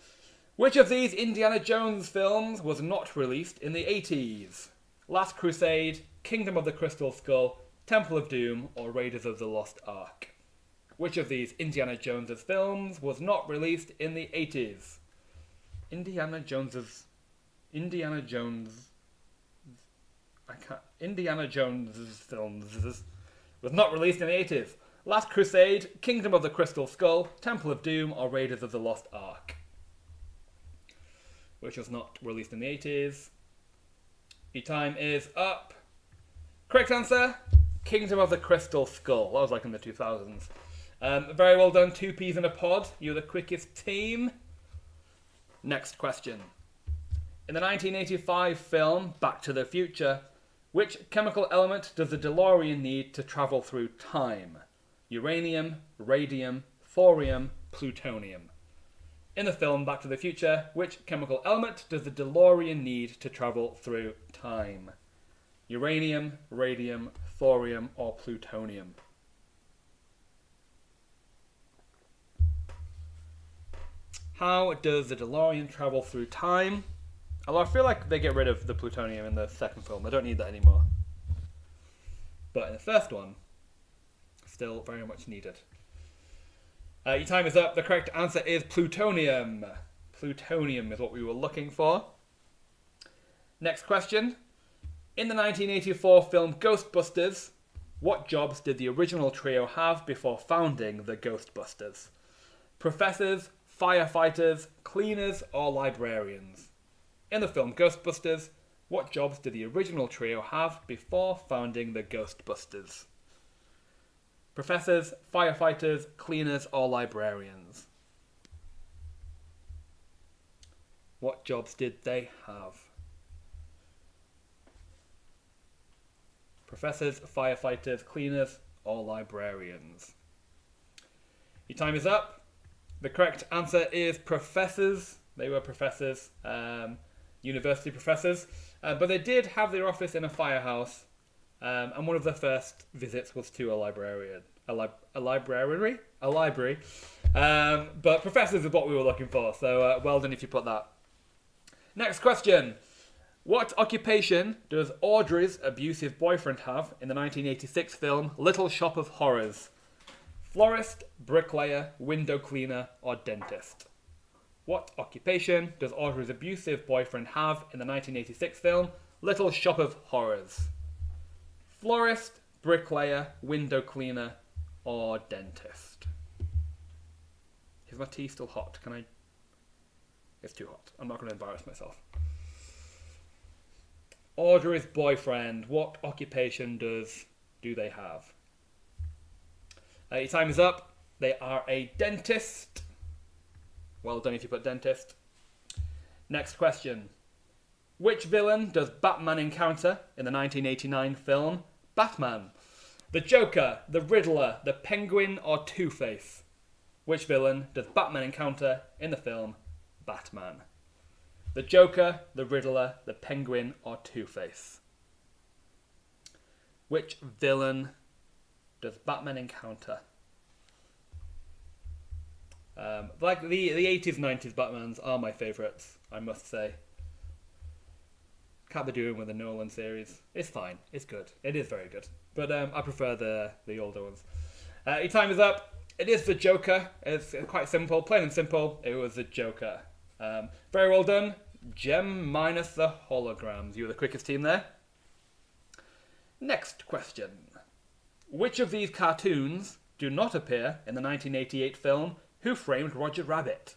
Which of these Indiana Jones films was not released in the 80s? Last Crusade, Kingdom of the Crystal Skull, Temple of Doom, or Raiders of the Lost Ark? Which of these Indiana Jones films was not released in the 80s? Indiana Jones films was not released in the 80s. Last Crusade, Kingdom of the Crystal Skull, Temple of Doom, or Raiders of the Lost Ark? Which was not released in the 80s. Your time is up. Correct answer, Kingdom of the Crystal Skull. That was like in the 2000s. Very well done, 2 peas in a pod. You're the quickest team. Next question. In the 1985 film Back to the Future, which chemical element does the DeLorean need to travel through time? Uranium, radium, thorium, plutonium. In the film Back to the Future, which chemical element does the DeLorean need to travel through time? Uranium, radium, thorium, or plutonium? How does the DeLorean travel through time? Although I feel like they get rid of the plutonium in the second film. I don't need that anymore. But in the first one, still very much needed. Your time is up. The correct answer is plutonium. Plutonium is what we were looking for. Next question. In the 1984 film Ghostbusters, What jobs did the original trio have before founding the Ghostbusters? Professors, firefighters, cleaners, or librarians? In the film Ghostbusters, what jobs did the original trio have before founding the Ghostbusters? Professors, firefighters, cleaners, or librarians? What jobs did they have? Professors, firefighters, cleaners, or librarians? Your time is up. The correct answer is professors. They were professors, university professors, but they did have their office in a firehouse, and one of their first visits was to a library. But professors is what we were looking for, so well done if you put that. Next question. What occupation does Audrey's abusive boyfriend have in the 1986 film Little Shop of Horrors? Florist, bricklayer, window cleaner, or dentist? What occupation does Audrey's abusive boyfriend have in the 1986 film Little Shop of Horrors? Florist, bricklayer, window cleaner, or dentist? Is my tea still hot? Can I... It's too hot. I'm not going to embarrass myself. Audrey's boyfriend, what occupation do they have? Your time is up. They are a dentist. Well done if you put dentist. Next question. Which villain does Batman encounter in the 1989 film Batman? The Joker, the Riddler, the Penguin, or Two-Face? Which villain does Batman encounter in the film Batman? The Joker, the Riddler, the Penguin, or Two-Face? Which villain does Batman encounter? Like the 80s, 90s Batmans are my favourites, I must say. Can't be doing with the Nolan series. It's fine. It's good. It is very good. But I prefer the older ones. Your time is up. It is the Joker. It's quite simple. Plain and simple. It was the Joker. Very well done. Gem minus the holograms. You were the quickest team there. Next question. Which of these cartoons do not appear in the 1988 film Who Framed Roger Rabbit?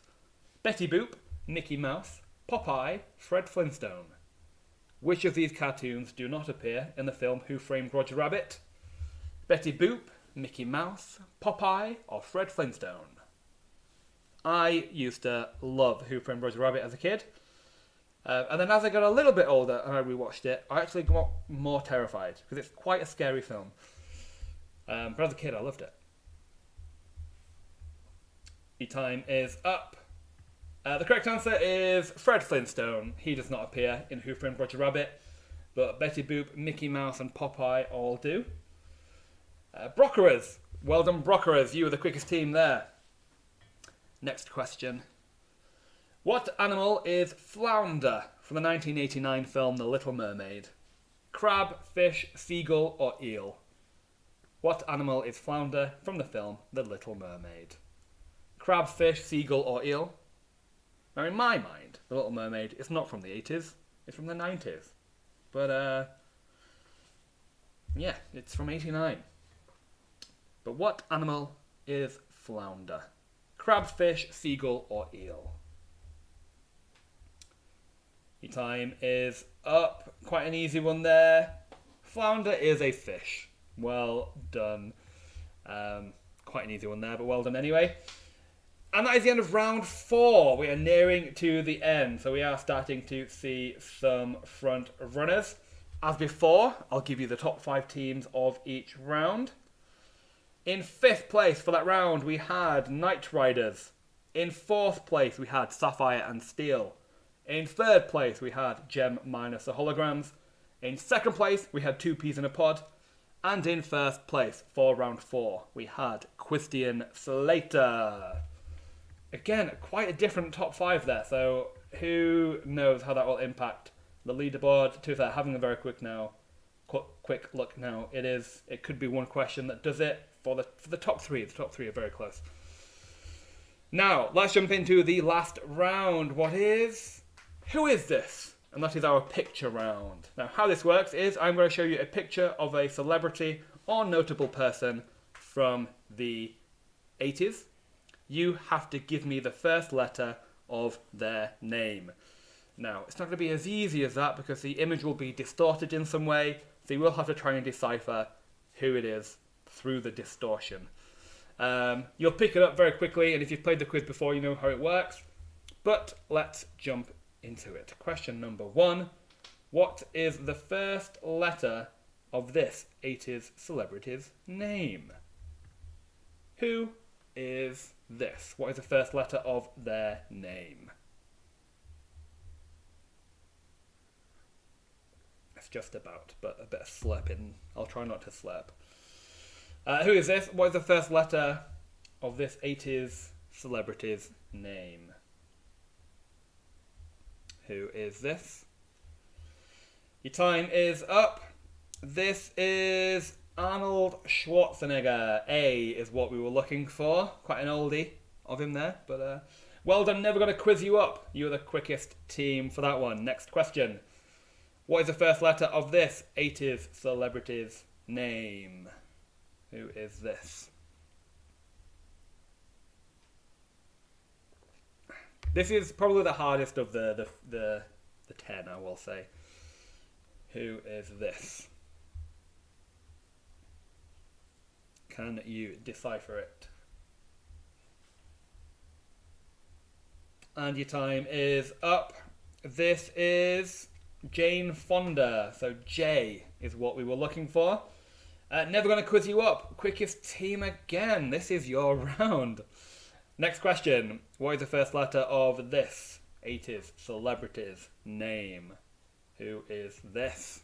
Betty Boop, Mickey Mouse, Popeye, Fred Flintstone? Which of these cartoons do not appear in the film Who Framed Roger Rabbit? Betty Boop, Mickey Mouse, Popeye, or Fred Flintstone? I used to love Who Framed Roger Rabbit as a kid. And then as I got a little bit older and I rewatched it, I actually got more terrified because it's quite a scary film. But as a kid, I loved it. Your time is up. The correct answer is Fred Flintstone. He does not appear in Who Framed Roger Rabbit, but Betty Boop, Mickey Mouse, and Popeye all do. Brockerers. Well done, Brockerers. You were the quickest team there. Next question. What animal is flounder from the 1989 film The Little Mermaid? Crab, fish, seagull, or eel? What animal is flounder from the film The Little Mermaid? Crab, fish, seagull, or eel? Now, in my mind, The Little Mermaid is not from the 80s. It's from the 90s. But, yeah, it's from 89. But what animal is flounder? Crab, fish, seagull, or eel? Your time is up. Quite an easy one there. Flounder is a fish. Well done. Quite an easy one there, but well done anyway. And that is the end of round 4. We are nearing to the end, so we are starting to see some front runners. As before, I'll give you the top 5 teams of each round. In 5th place for that round, we had Knight Riders. In 4th place, we had Sapphire and Steel. In 3rd place, we had Gem minus the holograms. In 2nd place, we had 2 Peas in a Pod. And in 1st place for round 4, we had Christian Slater. Again, quite a different top 5 there, so who knows how that will impact the leaderboard. To that, having a very quick look now, it could be one question that does it for the top 3. The top 3 are very close. Now, let's jump into the last round. Who is this? And that is our picture round. Now, how this works is I'm going to show you a picture of a celebrity or notable person from the 80s. You have to give me the first letter of their name. Now, it's not going to be as easy as that because the image will be distorted in some way, so you will have to try and decipher who it is through the distortion. You'll pick it up very quickly, and if you've played the quiz before, you know how it works. But let's jump into it. Question number 1. What is the first letter of this 80s celebrity's name? Who is this? What is the first letter of their name? It's just about, but a bit of slurping. I'll try not to slurp. Who is this? What is the first letter of this 80s celebrity's name? Who is this? Your time is up. This is Arnold Schwarzenegger. A is what we were looking for. Quite an oldie of him there, but well done. Never going to quiz you up. You're the quickest team for that one. Next question. What is the first letter of this 80s celebrity's name? Who is this? This is probably the hardest of the 10, I will say. Who is this? Can you decipher it? And your time is up. This is Jane Fonda. So J is what we were looking for. Never going to quiz you up. Quickest team again. This is your round. Next question. What is the first letter of this 80s celebrity's name? Who is this?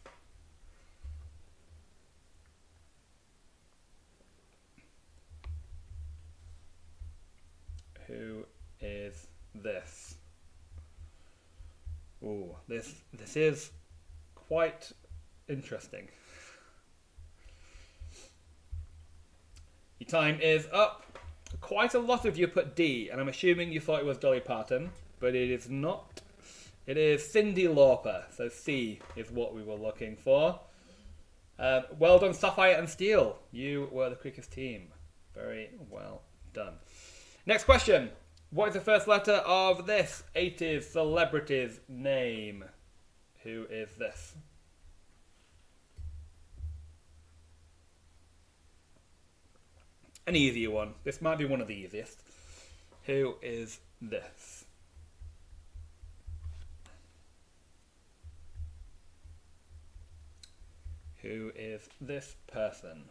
Who is this? Ooh, this is quite interesting. Your time is up. Quite a lot of you put D, and I'm assuming you thought it was Dolly Parton, but it is not. It is Cyndi Lauper, so C is what we were looking for. Well done, Sapphire and Steel. You were the quickest team. Very well done. Next question. What is the first letter of this 80s celebrity's name? Who is this? An easier one. This might be one of the easiest. Who is this? Who is this person?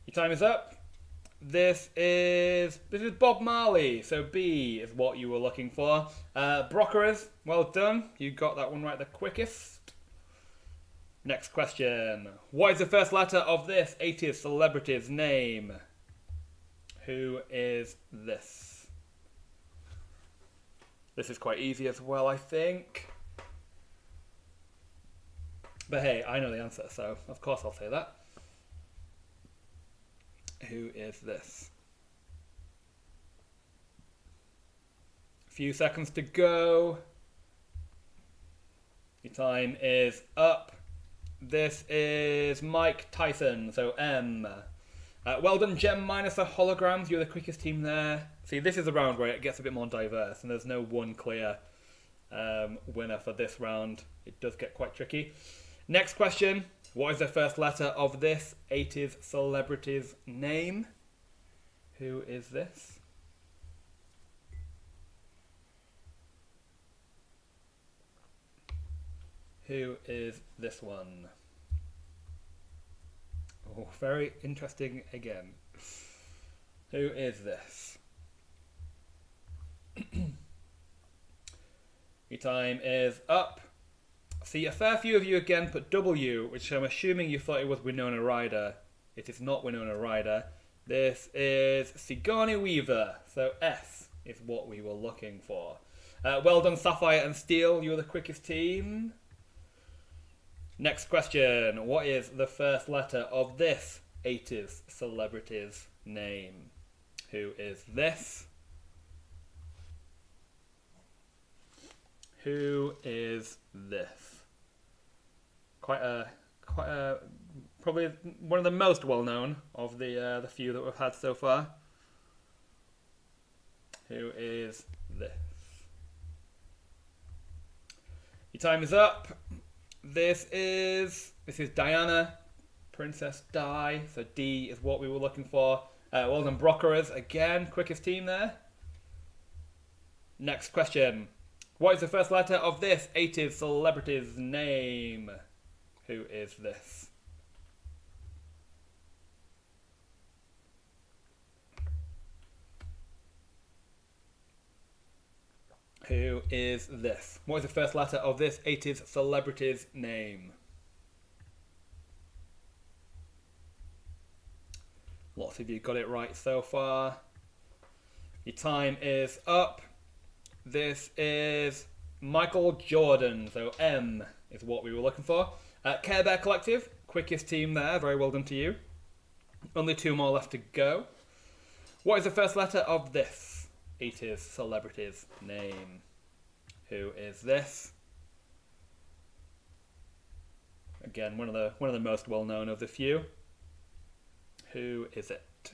Your time is up. This is Bob Marley. So B is what you were looking for. Brockerers, well done. You got that one right the quickest. Next question. What is the first letter of this 80s celebrity's name? Who is this? This is quite easy as well, I think. But hey, I know the answer, so of course I'll say that. Who is this? A few seconds to go. Your time is up. This is Mike Tyson, so M. Well done, Gem, minus the holograms. You're the quickest team there. See, this is a round where it gets a bit more diverse, and there's no one clear winner for this round. It does get quite tricky. Next question. What is the first letter of this 80s celebrity's name? Who is this? Who is this one? Oh, very interesting again. Who is this? Your time is up. See, a fair few of you again put W, which I'm assuming you thought it was Winona Ryder. It is not Winona Ryder. This is Sigourney Weaver. So S is what we were looking for. Well done, Sapphire and Steel. You're the quickest team. Next question. What is the first letter of this 80s celebrity's name? Who is this? Who is this? Quite a Probably one of the most well-known of the few that we've had so far. Who is this? Your time is up. This is Diana, Princess Di. So D is what we were looking for. Well done, Brockerers. Again, quickest team there. Next question. What is the first letter of this 80s celebrity's name? Who is this? Who is this? What is the first letter of this 80s celebrity's name? Lots of you got it right so far. Your time is up. This is Michael Jordan. So M is what we were looking for. Care Bear Collective, quickest team there. Very well done to you. Only 2 more left to go. What is the first letter of this 80s celebrity's name? Who is this? Again, one of the most well known of the few. Who is it?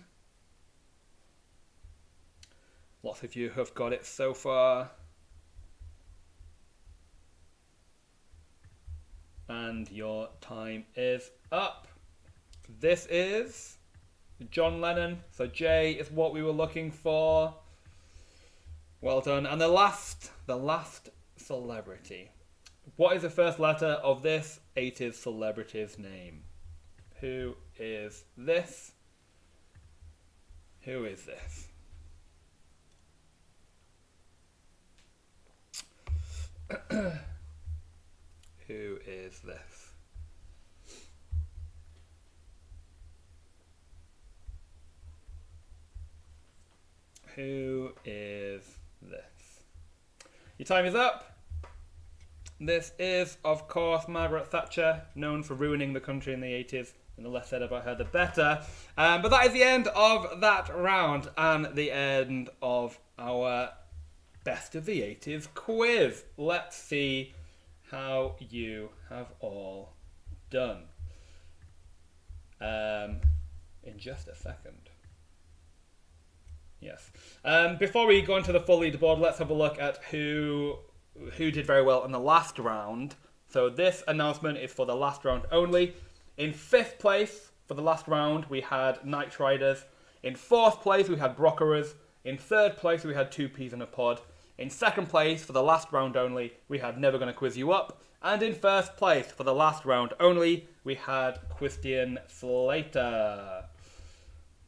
Lots of you have got it so far. And your time is up. This is John Lennon. So J is what we were looking for. Well done. And the last celebrity. What is the first letter of this 80s celebrity's name? Who is this? Who is this? Who is this? Who is this? Your time is up. This is, of course, Margaret Thatcher, known for ruining the country in the 80s. And the less said about her, the better. But that is the end of that round and the end of our Best of the 80s quiz. Let's see how you have all done. In just a second. Yes. Before we go into the full leaderboard, let's have a look at who did very well in the last round. So this announcement is for the last round only. In 5th place for the last round, we had Knight Riders. In 4th place, we had Brockerers. In 3rd place, we had 2 Peas in a Pod. In 2nd place, for the last round only, we had Never Gonna Quiz You Up. And in 1st place, for the last round only, we had Christian Slater.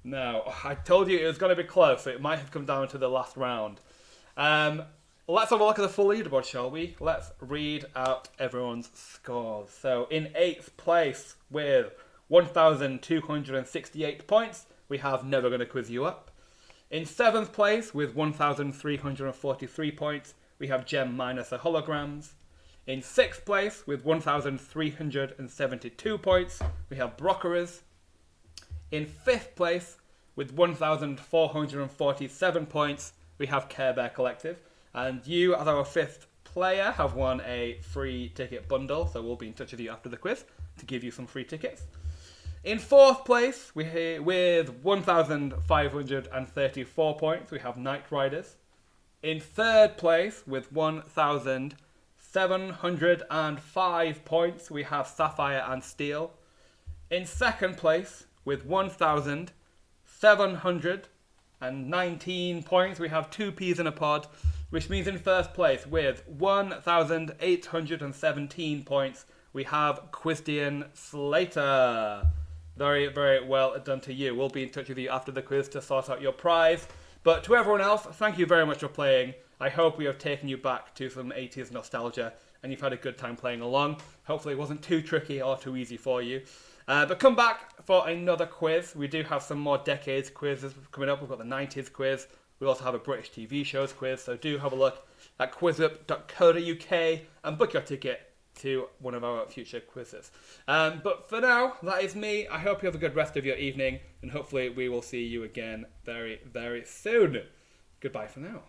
Now, I told you it was going to be close, so it might have come down to the last round. Let's have a look at the full leaderboard, shall we? Let's read out everyone's scores. So, in 8th place with 1,268 points, we have Never Gonna Quiz You Up. In 7th place with 1,343 points, we have Gem minus the Holograms. In 6th place with 1,372 points, we have Brockerers. In 5th place with 1,447 points, we have Care Bear Collective. And you, as our 5th player, have won a free ticket bundle, so we'll be in touch with you after the quiz to give you some free tickets. In 4th place, with 1,534 points, we have Knight Riders. In 3rd place, with 1,705 points, we have Sapphire and Steel. In 2nd place, with 1,719 points, we have 2 Peas in a Pod, which means in 1st place, with 1,817 points, we have Christian Slater. Very, very well done to you. We'll be in touch with you after the quiz to sort out your prize. But to everyone else, thank you very much for playing. I hope we have taken you back to some 80s nostalgia and you've had a good time playing along. Hopefully it wasn't too tricky or too easy for you. But come back for another quiz. We do have some more decades quizzes coming up. We've got the 90s quiz. We also have a British TV shows quiz. So do have a look at QuizWhip.co.uk and book your ticket to one of our future quizzes. But for now, that is me. I hope you have a good rest of your evening, and hopefully we will see you again very, very soon. Goodbye for now.